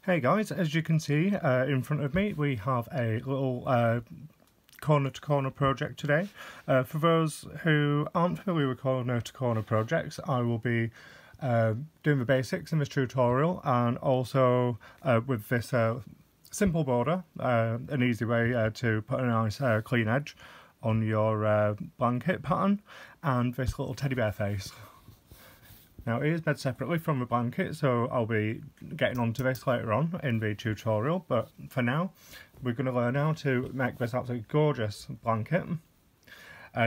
Hey guys, as you can see in front of me we have a little corner to corner project today. For those who aren't familiar with corner to corner projects, I will be doing the basics in this tutorial, and also with this simple border, an easy way to put a nice clean edge on your blanket pattern, and this little teddy bear face. Now it is made separately from the blanket, so I'll be getting onto this later on in the tutorial, but for now we're going to learn how to make this absolutely gorgeous blanket.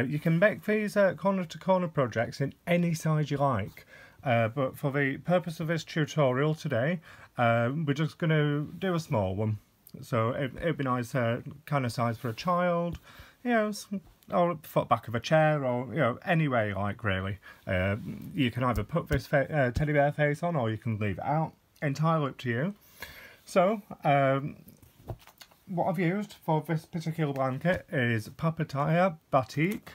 You can make these corner to corner projects in any size you like, but for the purpose of this tutorial today we're just going to do a small one. So it'd be nice kind of size for a child, you know, or the foot back of a chair, or any way you like really. You can either put this teddy bear face on, or you can leave it out, entirely up to you. So what I've used for this particular blanket is papaya batik.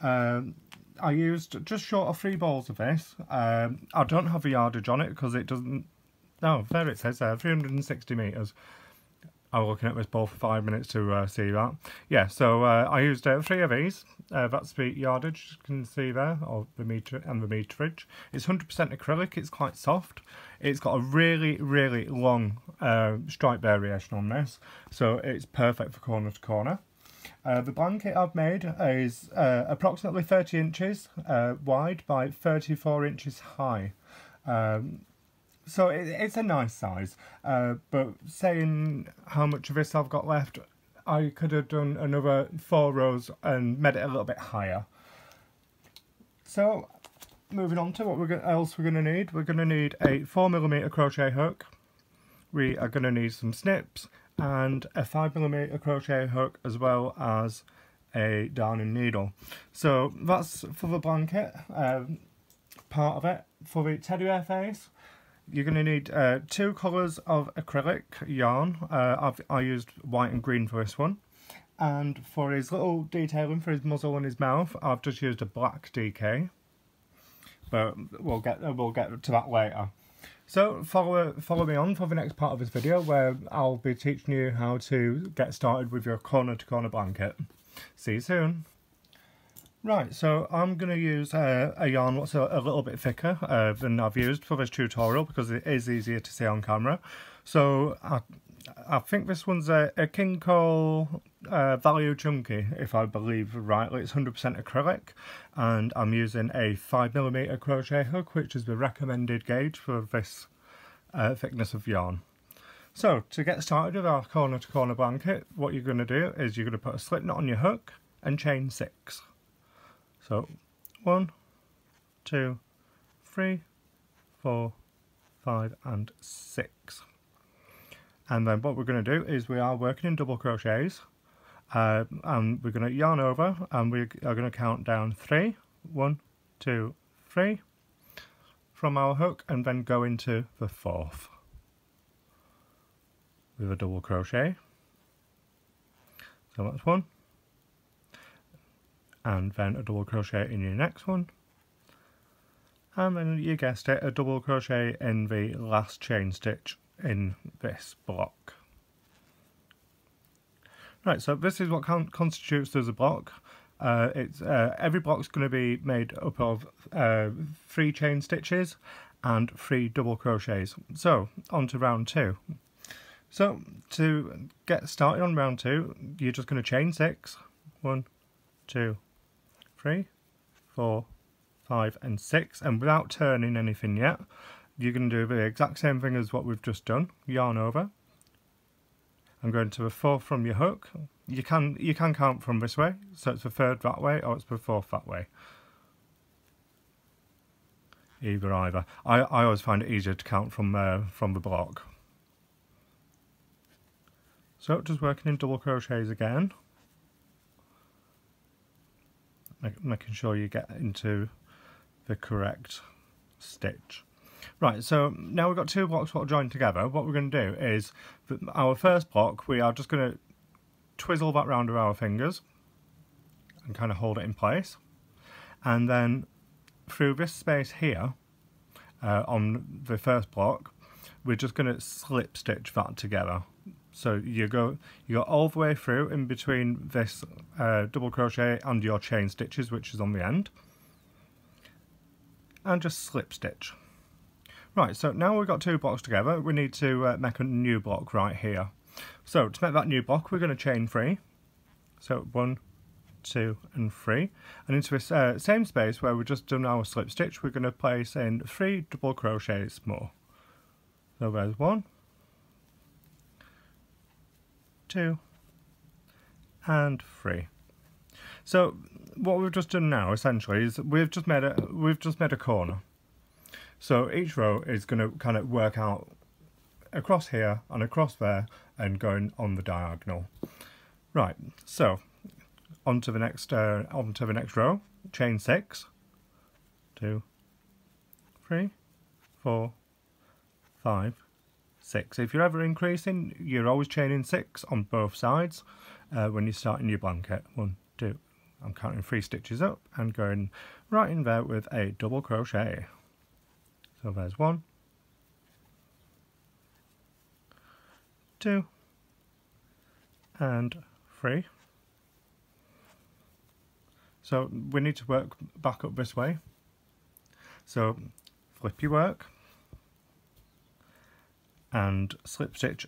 I used just short of 3 balls of this. I don't have a yardage on it because it doesn't. Oh, there it says 360 metres. I was looking at this ball for 5 minutes to see that. Yeah, so I used 3 of these. That's the yardage, you can see there, or the meter and the meterage. It's 100% acrylic. It's quite soft. It's got a really, really long stripe variation on this, so it's perfect for corner to corner. The blanket I've made is approximately 30 inches wide by 34 inches high. So it's a nice size, but saying how much of this I've got left, I could have done another 4 rows and made it a little bit higher. So moving on to what else we're going to need. We're going to need a 4mm crochet hook. We are going to need some snips and a 5mm crochet hook, as well as a darning needle. So that's for the blanket part of it. For the teddy bear face, you're going to need 2 colours of acrylic yarn. I used white and green for this one. And for his little detailing for his muzzle and his mouth, I've just used a black DK. But we'll get to that later. So follow me on for the next part of this video, where I'll be teaching you how to get started with your corner to corner blanket. See you soon. Right, so I'm going to use a yarn that's a little bit thicker than I've used for this tutorial, because it is easier to see on camera. So I think this one's a King Cole Value Chunky, if I believe rightly. It's 100% acrylic, and I'm using a 5mm crochet hook, which is the recommended gauge for this thickness of yarn. So to get started with our corner to corner blanket, what you're going to do is you're going to put a slip knot on your hook and chain 6. So 1, 2, 3, 4, 5 and 6. And then what we're going to do is we are working in double crochets, and we're going to yarn over, and we are going to count down 3, 1, 2, 3 from our hook, and then go into the 4th with a double crochet. So that's 1. And then a double crochet in your next one, and then you guessed it, a double crochet in the last chain stitch in this block. Right, so this is what constitutes as a block. Every block's going to be made up of 3 chain stitches and 3 double crochets. So on to round 2. So to get started on round 2, you're just going to chain 6. 1, 2, 3, 4, 5 and 6, and without turning anything yet, you're going to do the exact same thing as what we've just done. Yarn over. I'm going to the 4th from your hook. You can count from this way, so it's the 3rd that way, or it's the 4th that way. Either. I always find it easier to count from the block. So just working in double crochets again, making sure you get into the correct stitch. Right, so now we've got 2 blocks that will join together. What we're going to do is, our first block, we are just going to twizzle that round with our fingers and kind of hold it in place. And then through this space here, on the first block, we're just going to slip stitch that together. So you go all the way through in between this double crochet and your chain stitches, which is on the end, and just slip stitch. Right, so now we've got two blocks together, we need to make a new block right here. So to make that new block, we're going to chain 3. So 1, 2 and 3, and into this same space where we've just done our slip stitch, we're going to place in 3 double crochets more. So there's 1, 2 and 3. So what we've just done now essentially is we've just made a corner. So each row is going to kind of work out across here and across there and going on the diagonal. Right, so onto the next row, chain 6, 2, 3, 4, 5, 6. If you're ever increasing, you're always chaining 6 on both sides when you're starting your blanket. 1, 2, I'm counting 3 stitches up and going right in there with a double crochet. So there's 1, 2 and 3. So we need to work back up this way. So flip your work and slip stitch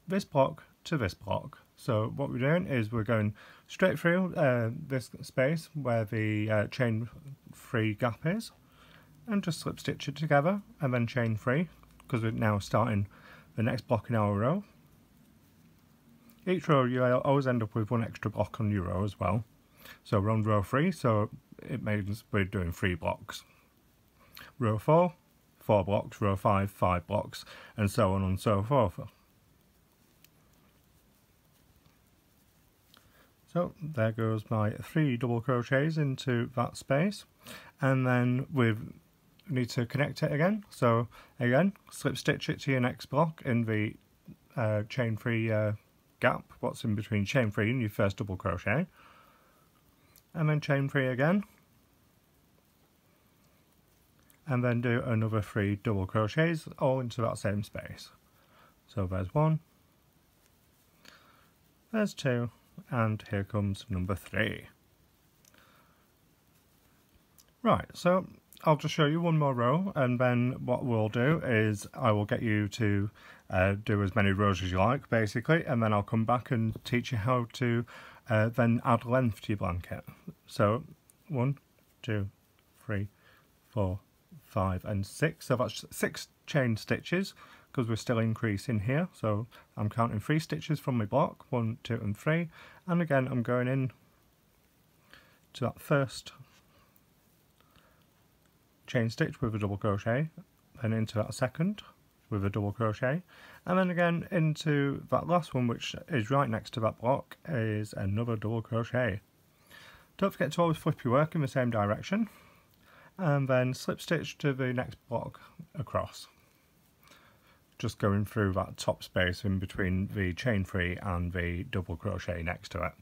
this block to this block. So what we're doing is we're going straight through this space where the chain 3 gap is, and just slip stitch it together and then chain 3, because we're now starting the next block in our row. Each row you always end up with 1 extra block on your row as well. So we're on row 3, so it means we're doing 3 blocks. Row 4, 4 blocks, row 5, 5 blocks, and so on and so forth. So there goes my 3 double crochets into that space, and then we need to connect it again. So again, slip stitch it to your next block in the chain 3 gap, what's in between chain 3 and your first double crochet, and then chain 3 again, and then do another 3 double crochets all into that same space. So there's 1, there's 2, and here comes number 3. Right, so I'll just show you one more row, and then what we'll do is I will get you to do as many rows as you like, basically, and then I'll come back and teach you how to then add length to your blanket. So 1, 2, 3, 4, 5 and 6. So that's 6 chain stitches, because we're still increasing here. So I'm counting 3 stitches from my block, 1, 2 and 3, and again I'm going in to that first chain stitch with a double crochet, then into that second with a double crochet, and then again into that last one, which is right next to that block, is another double crochet. Don't forget to always flip your work in the same direction, and then slip stitch to the next block across, just going through that top space in between the chain 3 and the double crochet next to it.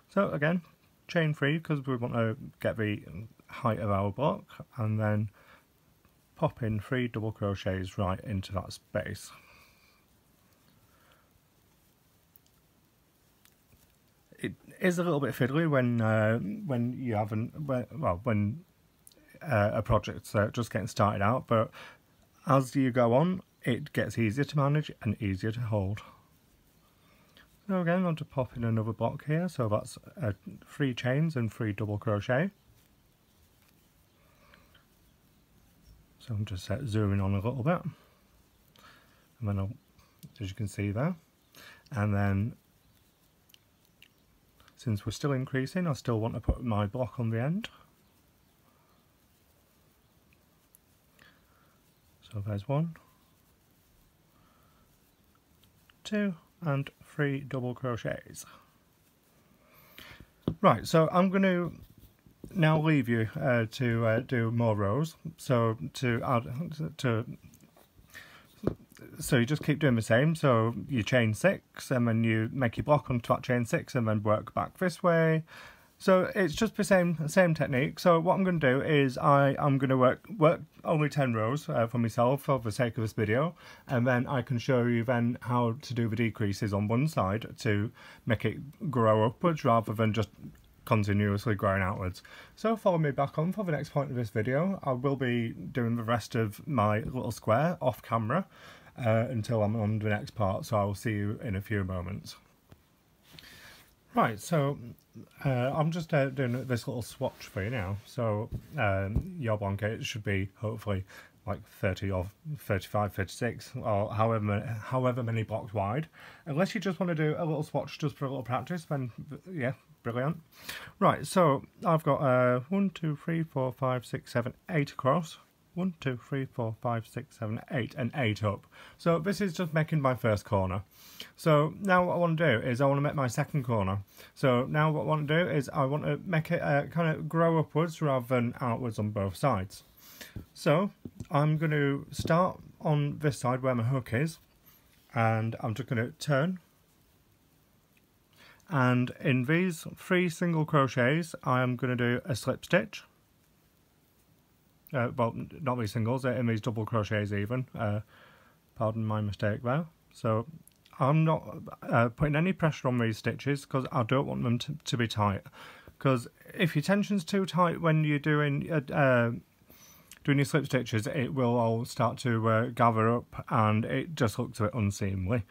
So again, chain 3 because we want to get the height of our block, and then pop in 3 double crochets right into that space. It is a little bit fiddly when you haven't, when a project's just getting started out, but as you go on it gets easier to manage and easier to hold. So again, I'll just pop in another block here, so that's 3 chains and 3 double crochet. So I'm just zooming on a little bit, and then as you can see there, and then since we're still increasing, I still want to put my block on the end. So there's 1, 2 and 3 double crochets. Right, so I'm going to now leave you to do more rows. So so you just keep doing the same. So you chain 6 and then you make your block onto that chain 6 and then work back this way, So it's just the same technique. So what I'm going to do is I'm going to work only 10 rows for myself for the sake of this video, and then I can show you then how to do the decreases on one side to make it grow upwards rather than just continuously growing outwards. So follow me back on for the next point of this video. I will be doing the rest of my little square off camera until I'm on the next part, so I will see you in a few moments. Right, so I'm just doing this little swatch for you now. So your blanket should be hopefully like 30 or 35, 36 or however many blocks wide. Unless you just want to do a little swatch just for a little practice, then yeah, brilliant. Right, so I've got 1, 2, 3, 4, 5, 6, 7, 8 across. 1, 2, 3, 4, 5, 6, 7, 8 and 8 up. So this is just making my first corner. So now what I want to do is I want to make my second corner. So now what I want to do is I want to make it kind of grow upwards rather than outwards on both sides. So I'm going to start on this side where my hook is, and I'm just going to turn. And in these 3 single crochets I am going to do a slip stitch. Well, not these singles, in these double crochets even. Pardon my mistake there. So I'm not putting any pressure on these stitches because I don't want them to be tight. Because if your tension's too tight when you're doing your slip stitches, it will all start to gather up and it just looks a bit unseemly.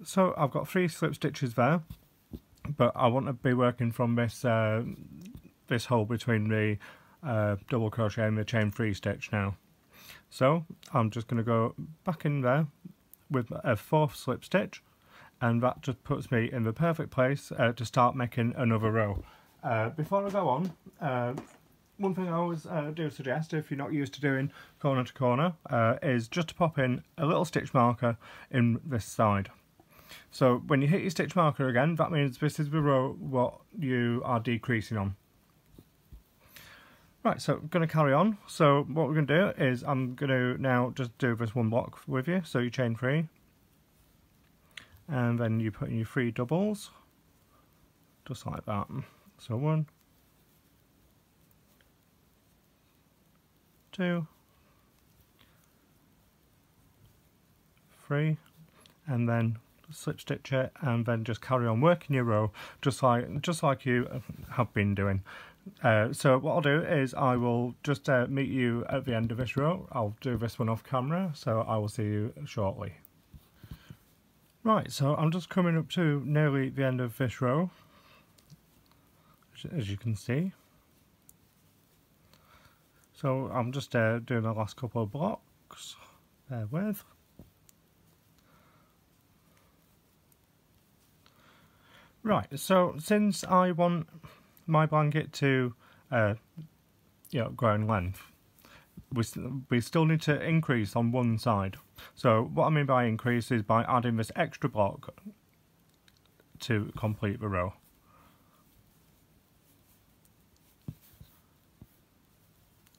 So I've got 3 slip stitches there, but I want to be working from this this hole between the double crochet and the chain 3 stitch now. So I'm just going to go back in there with a 4th slip stitch, and that just puts me in the perfect place to start making another row. Before I go on, one thing I always do suggest if you're not used to doing corner to corner is just to pop in a little stitch marker in this side. So when you hit your stitch marker again, that means this is the row what you are decreasing on. Right, so I'm going to carry on. So what we're going to do is I'm going to now just do this one block with you. So you chain 3, and then you put in your 3 doubles, just like that. So 1, 2, 3, and then slip stitch it, and then just carry on working your row just like you have been doing. So what I'll do is I will just meet you at the end of this row. I'll do this one off camera, so I will see you shortly. Right, so I'm just coming up to nearly the end of this row, as you can see. So I'm just doing the last couple of blocks. Bear with. Right, so since I want my blanket to grow in length, we still need to increase on one side. So what I mean by increase is by adding this extra block to complete the row.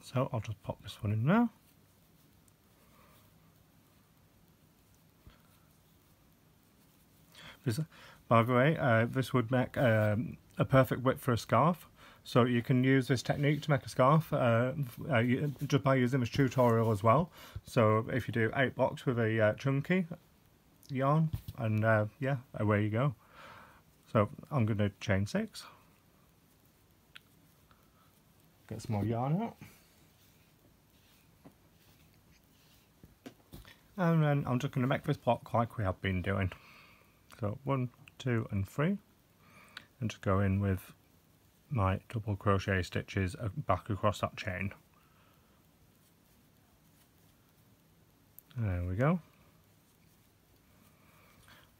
So I'll just pop this one in now. By the way, this would make a perfect width for a scarf. So you can use this technique to make a scarf just by using this tutorial as well. So if you do 8 blocks with a chunky yarn, and yeah, away you go. So I'm going to chain 6. Get some more yarn out. And then I'm just going to make this block like we have been doing. So 1, 2 and 3, and just go in with my double crochet stitches back across that chain. There we go.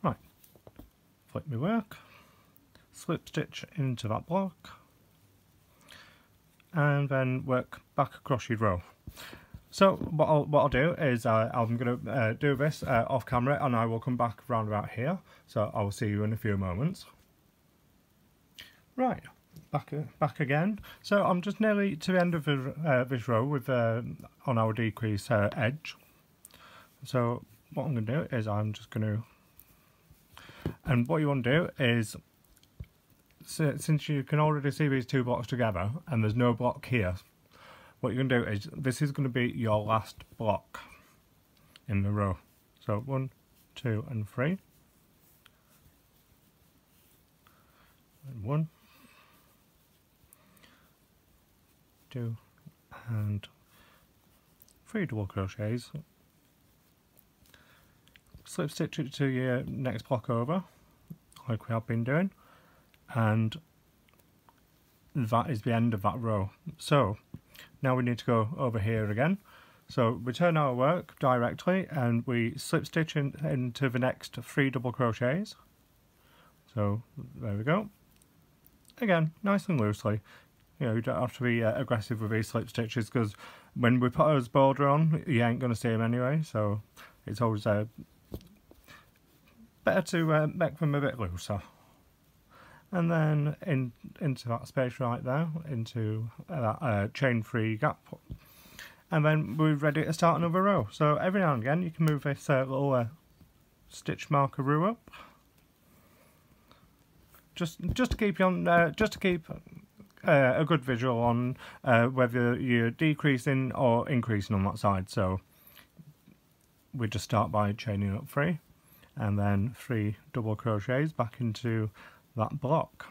Right, flip my work, slip stitch into that block, and then work back across your row. So what I'll do is I'm going to do this off camera, and I will come back round about here. So I will see you in a few moments. Right, back again. So I'm just nearly to the end of this row with on our decrease edge. So what I'm going to do is I'm just going to, and what you want to do is since you can already see these two blocks together and there's no block here, what you're going to do is this is going to be your last block in the row. So 1, 2 and 3. And 1, 2 and 3 double crochets. Slip stitch it to your next block over, like we have been doing, and that is the end of that row. So now we need to go over here again. So we turn our work directly and we slip stitch into the next 3 double crochets. So there we go. Again, nice and loosely. You know, you don't have to be aggressive with these slip stitches, because when we put our border on, you ain't going to see them anyway. So it's always better to make them a bit looser. And then into that space right there, into that chain free gap, and then we're ready to start another row. So every now and again you can move this little stitch marker up, just to keep you on, a good visual on whether you're decreasing or increasing on that side. So we just start by chaining up 3, and then 3 double crochets back into that block,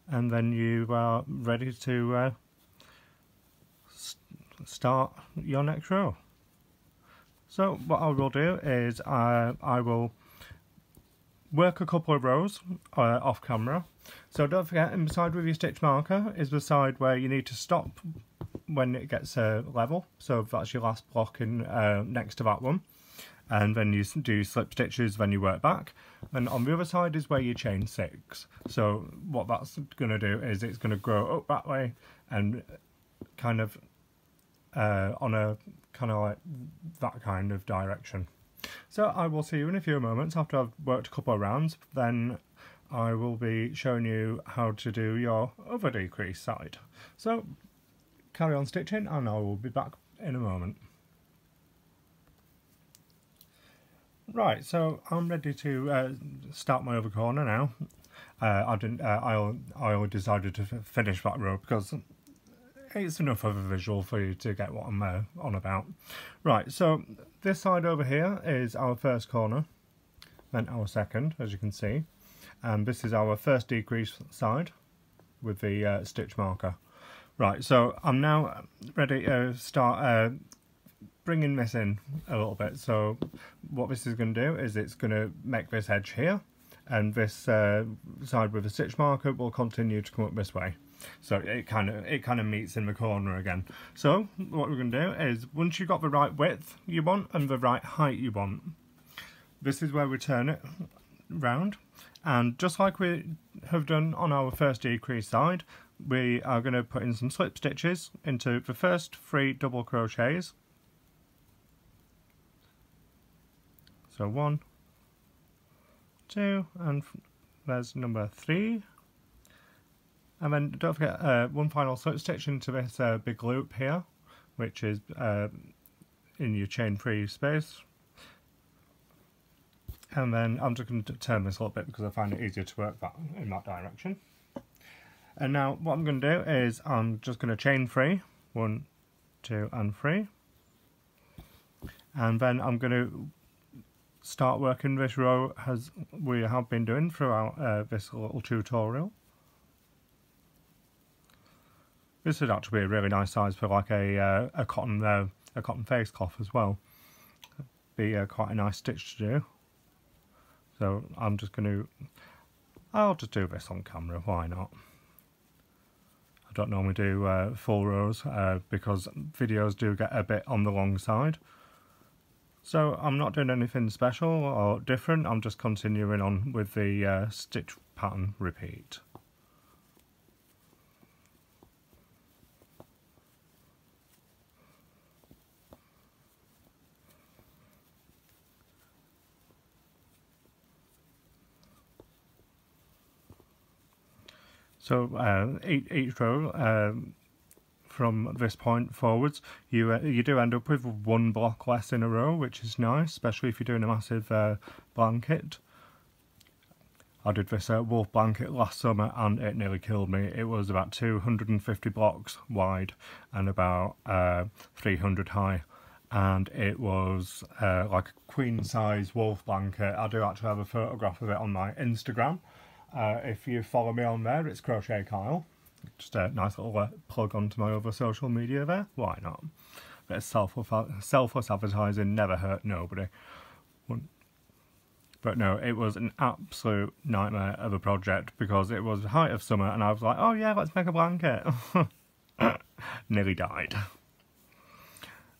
and then you are ready to start your next row. So what I will do is I will work a couple of rows off camera. So don't forget, inside with your stitch marker is the side where you need to stop when it gets level. So that's your last block in next to that one. And then you do slip stitches, then you work back. And on the other side is where you chain 6. So what that's going to do is it's going to grow up that way and kind of on a kind of like that kind of direction. So I will see you in a few moments after I've worked a couple of rounds. Then I will be showing you how to do your other decrease side. So carry on stitching and I will be back in a moment. Right, so I'm ready to start my other corner now. I decided to finish that row because it's enough of a visual for you to get what I'm on about. Right, so this side over here is our first corner, then our second, as you can see, and this is our first decrease side with the stitch marker. Right, so I'm now ready to start bringing this in a little bit. So what this is going to do is it's going to make this edge here, and this side with the stitch marker will continue to come up this way. So it kind of meets in the corner again. So what we're going to do is, once you've got the right width you want and the right height you want, this is where we turn it round, and just like we have done on our first decrease side, we are going to put in some slip stitches into the first 3 double crochets. So 1, 2, and there's number 3. And then don't forget one final slip stitch into this big loop here, which is in your chain free space. And then I'm just going to turn this a little bit because I find it easier to work that in that direction. And now what I'm going to do is I'm just going to chain 3, 1, 2 and 3. And then I'm going to start working this row as we have been doing throughout this little tutorial. This would actually be a really nice size for like a cotton face cloth as well. Be quite a nice stitch to do. So I'm just going to, I'll just do this on camera, why not? I don't normally do full rows because videos do get a bit on the long side. So I'm not doing anything special or different, I'm just continuing on with the stitch pattern repeat. So each row from this point forwards, you do end up with 1 block less in a row, which is nice, especially if you're doing a massive blanket. I did this wolf blanket last summer and it nearly killed me. It was about 250 blocks wide and about 300 high, and it was like a queen size wolf blanket. I do actually have a photograph of it on my Instagram. If you follow me on there, it's Crochet Kyle. Just a nice little plug onto my other social media there. Why not? Bit of selfless advertising never hurt nobody. But no, it was an absolute nightmare of a project because it was the height of summer and I was like, oh yeah, let's make a blanket. Nearly died.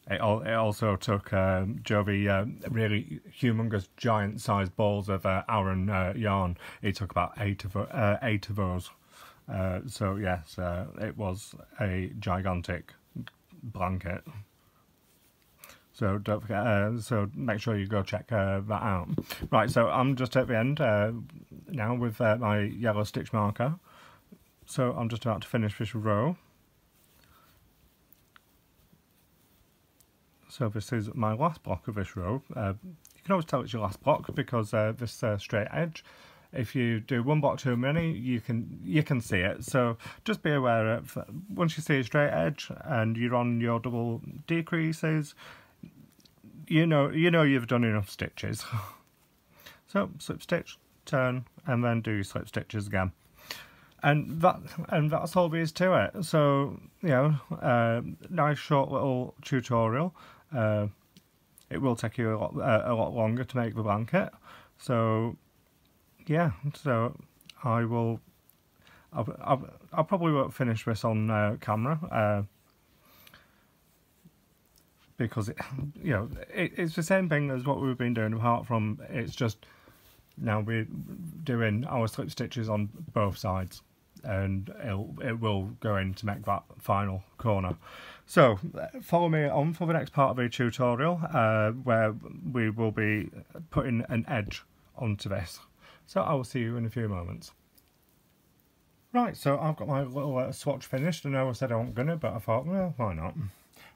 It also took Jovi really humongous giant sized balls of Aran yarn. It took about eight of those. So yes, it was a gigantic blanket. So don't forget. So make sure you go check that out. Right. So I'm just at the end now with my yellow stitch marker. So I'm just about to finish this row. So this is my last block of this row. You can always tell it's your last block because this straight edge. If you do one block too many, you can see it. So just be aware of once you see a straight edge and you're on your double decreases, you know you've done enough stitches. So slip stitch, turn, and then do your slip stitches again. And that's all there is to it. So nice short little tutorial. It will take you a lot longer to make the blanket. So yeah, so I'll probably won't finish this on camera because it's the same thing as what we've been doing, apart from it's just now we're doing our slip stitches on both sides, and it will go in to make that final corner. So follow me on for the next part of the tutorial where we will be putting an edge onto this. So I will see you in a few moments. Right, so I've got my little swatch finished. I know I said I wasn't gonna, but I thought, well, why not?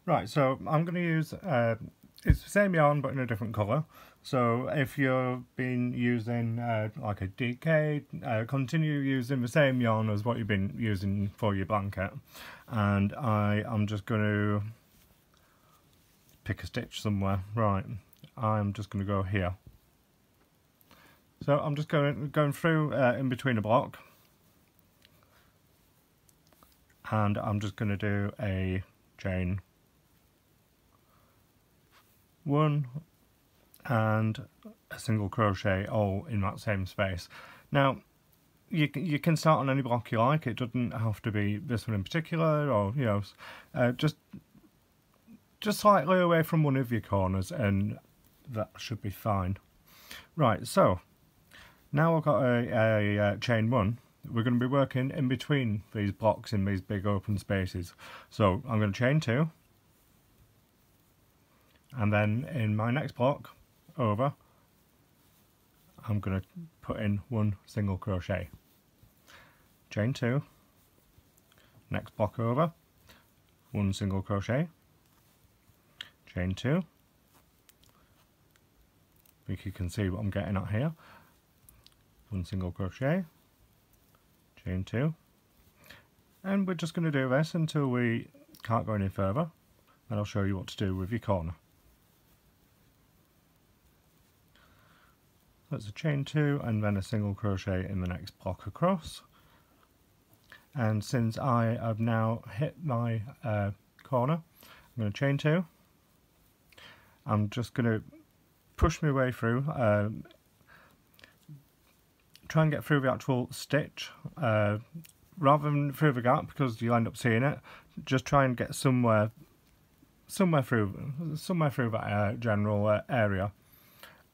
Right, so I'm gonna use it's the same yarn but in a different colour. So if you've been using like a DK, continue using the same yarn as what you've been using for your blanket. And I'm just going to pick a stitch somewhere. Right, I'm just going to go here. So I'm just going through in between a block, and I'm just going to do a chain 1 and a single crochet all in that same space. Now you can start on any block you like. It doesn't have to be this one in particular, or just slightly away from one of your corners, and that should be fine. Right, so now I've got a chain 1. We're going to be working in between these blocks in these big open spaces. So I'm going to chain 2, and then in my next block over, I'm going to put in 1 single crochet, chain 2, next block over, 1 single crochet, chain 2. I think you can see what I'm getting at here. 1 single crochet, chain 2, and we're just going to do this until we can't go any further, and I'll show you what to do with your corner. That's a chain 2 and then a single crochet in the next block across. And since I have now hit my corner, I'm going to chain 2. I'm just going to push my way through, try and get through the actual stitch rather than through the gap, because you'll end up seeing it. Just try and get somewhere through that general area,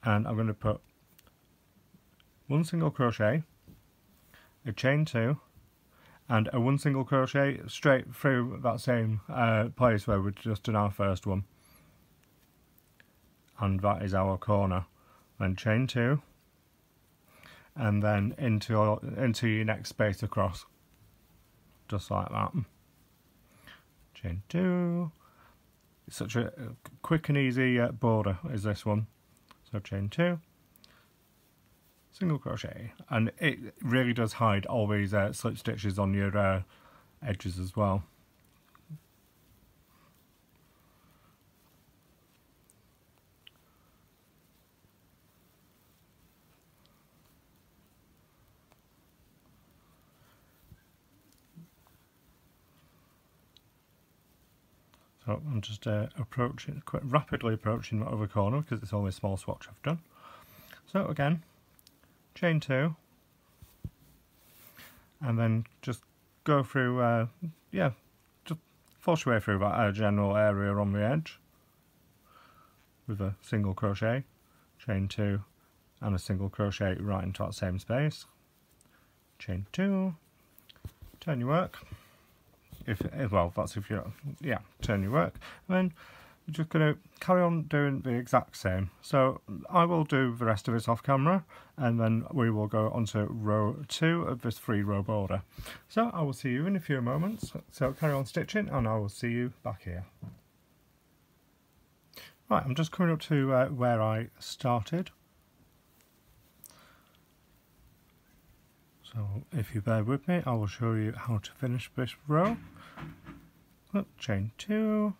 and I'm going to put 1 single crochet, a chain 2, and a 1 single crochet straight through that same place where we just done our first one, and that is our corner. Then chain 2, and then into your next space across, just like that. Chain 2. It's such a quick and easy border is this one. So chain 2, single crochet, and it really does hide all these slip stitches on your edges as well. So I'm just quite rapidly approaching that other corner because it's only a small swatch I've done. So again, chain 2, and then just go through, yeah, just force your way through that general area on the edge with a single crochet, chain 2, and a single crochet right into that same space. Chain 2, turn your work. Well, that's if you're, yeah, turn your work. And then you're just going to carry on doing the exact same. So I will do the rest of this off camera, and then we will go on to row 2 of this 3-row border. So I will see you in a few moments. So carry on stitching, and I will see you back here. Right, I'm just coming up to where I started. So if you bear with me, I will show you how to finish this row. Chain 2,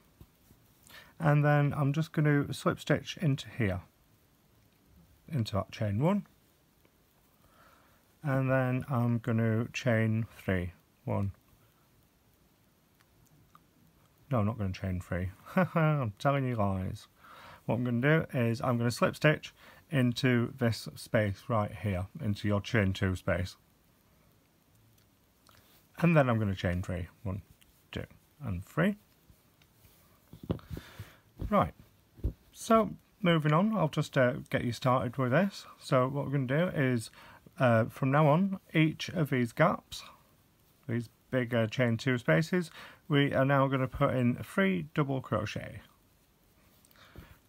and then I'm just going to slip stitch into here, into that chain 1, and then I'm going to chain 3. 1. No, I'm not going to chain 3. I'm telling you lies. What I'm going to do is I'm going to slip stitch into this space right here, into your chain 2 space. And then I'm going to chain 3. 1, 2, and 3. Right, so moving on, I'll just get you started with this. So what we're going to do is, from now on, each of these gaps, these big chain 2 spaces, we are now going to put in 3 double crochet.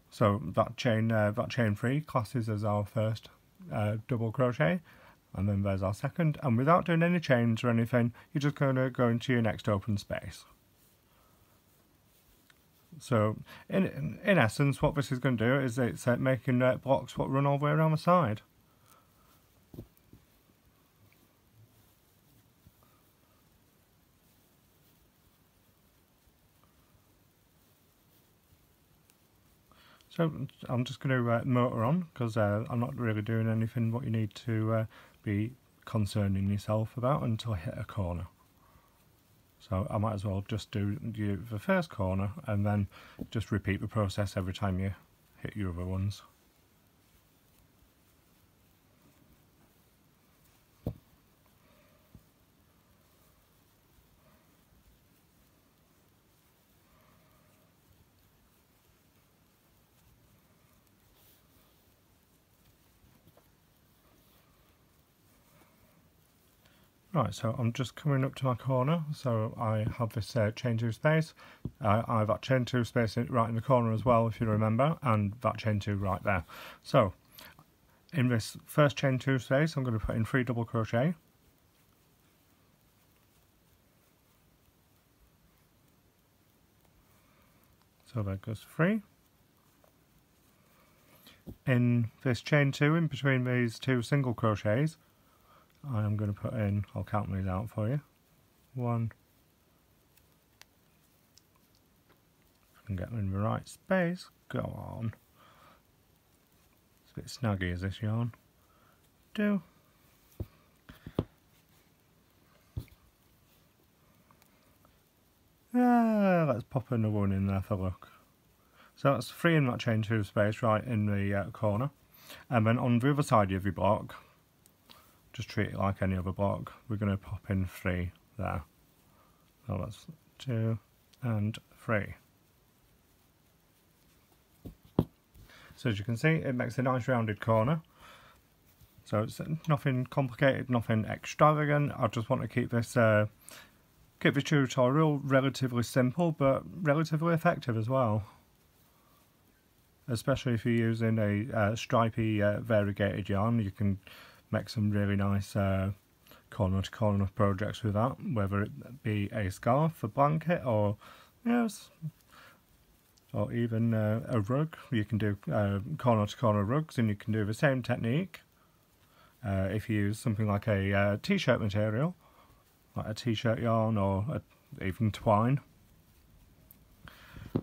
So that chain 3 classes as our first double crochet, and then there's our second, and without doing any chains or anything, you're just going to go into your next open space. So in essence, what this is going to do is it's making blocks what run all the way around the side. So I'm just going to motor on, because I'm not really doing anything what you need to be concerning yourself about until I hit a corner. So I might as well just do the first corner and then just repeat the process every time you hit your other ones. Right, so I'm just coming up to my corner, so I have this chain 2 space. I have that chain 2 space right in the corner as well, if you remember, and that chain 2 right there. So in this first chain 2 space, I'm going to put in 3 double crochet. So there goes 3. In this chain 2, in between these 2 single crochets, I am going to put in, I'll count these out for you. 1. If I can get them in the right space, go on. It's a bit snaggy, is this yarn? 2. Let's pop another one in there for look. So that's 3 in that chain 2 space right in the corner. And then on the other side of your block, just treat it like any other block, we're going to pop in 3 there. So that's 2 and 3. So as you can see, it makes a nice rounded corner. So it's nothing complicated, nothing extravagant. I just want to keep this tutorial relatively simple, but relatively effective as well. Especially if you're using a stripy variegated yarn, you can make some really nice corner to corner projects with that, whether it be a scarf, a blanket, or yes, or even a rug. You can do corner to corner rugs, and you can do the same technique If you use something like a t-shirt material, like a t-shirt yarn or even twine.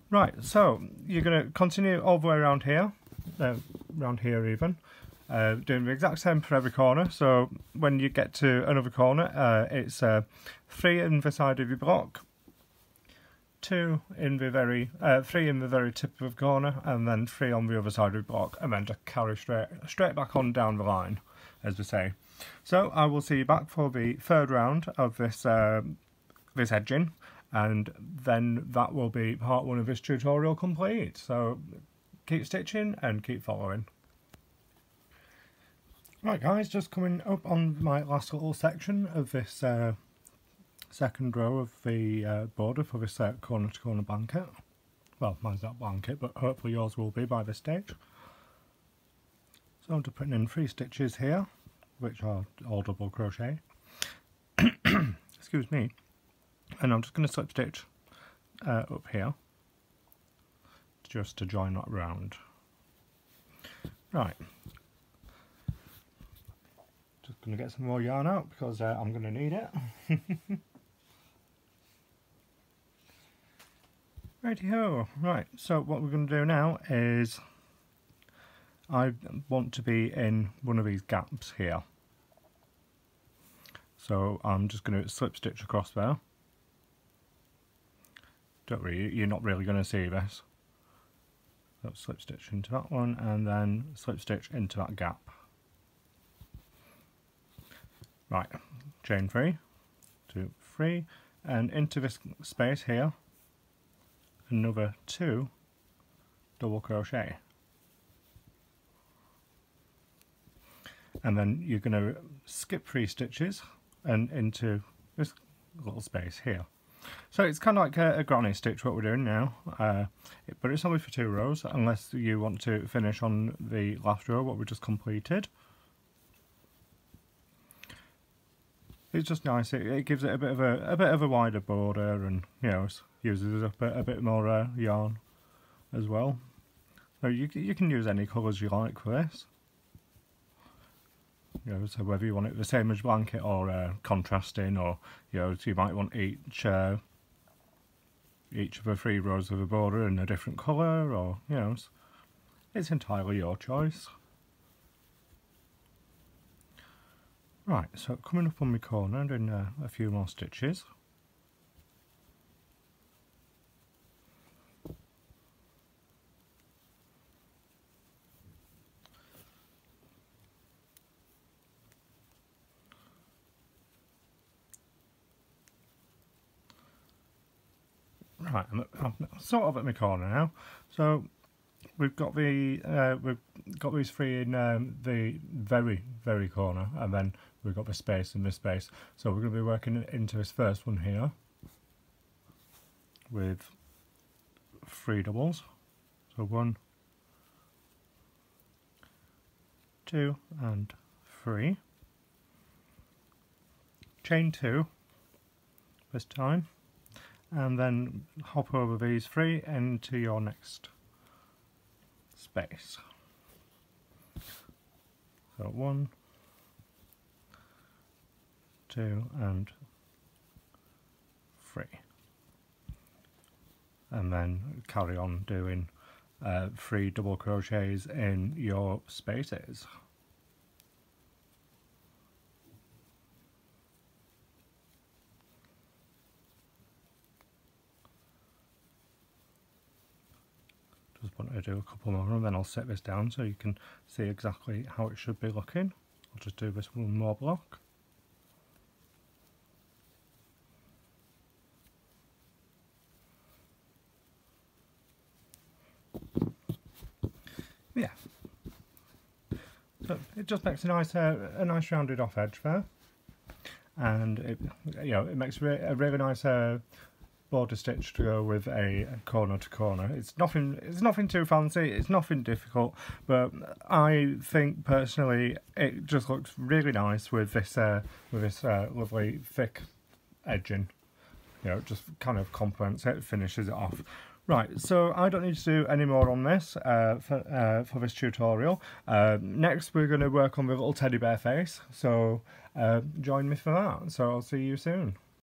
Right, so you're going to continue all the way around here even, doing the exact same for every corner. So when you get to another corner, it's 3 in the side of your block, 2 in the very, 3 in the very tip of the corner, and then 3 on the other side of the block, and then just carry straight back on down the line, as we say. So I will see you back for the third round of this this edging, and then that will be part 1 of this tutorial complete. So keep stitching and keep following. Right guys, just coming up on my last little section of this second row of the border for this corner to corner blanket. Well, mine's not blanket, but hopefully yours will be by this stage. So I'm just putting in 3 stitches here, which are all double crochet. Excuse me. And I'm just going to slip stitch up here just to join that round. Right. Just going to get some more yarn out because I'm going to need it. Righty-ho. Right, so what we're going to do now is I want to be in one of these gaps here. So I'm just going to slip stitch across there. Don't worry, you're not really going to see this. So slip stitch into that one and then slip stitch into that gap. Right, chain 3, 2, 3, and into this space here, another 2 double crochet. And then you're going to skip 3 stitches and into this little space here. So it's kind of like a granny stitch what we're doing now, but it's only for 2 rows unless you want to finish on the last row what we just completed. It's just nice. It gives it a bit of a wider border, and you know, uses up a bit more yarn as well. So you can use any colours you like for this. You know, so whether you want it the same as blanket or contrasting, or you know, so you might want each of the 3 rows of the border in a different colour, or you know, it's entirely your choice. Right, so coming up on my corner and doing a few more stitches. Right, I'm sort of at my corner now. So we've got these 3 in the very corner, and then we've got the space in this space. So we're going to be working into this first one here with 3 doubles. So 1, 2, and 3. Chain 2 this time, and then hop over these 3 into your next space. So 1, 2, and 3, and then carry on doing 3 double crochets in your spaces. Just want to do a couple more and then I'll set this down so you can see exactly how it should be looking. I'll just do this one more block. Yeah, so it just makes a nice rounded off edge there, and it makes a really nice border stitch to go with a corner to corner. It's nothing too fancy, it's nothing difficult, but I think personally it just looks really nice with this lovely thick edging. You know, it just kind of complements it, finishes it off Right, so I don't need to do any more on this for this tutorial. Next we're going to work on the little teddy bear face, so join me for that. So I'll see you soon.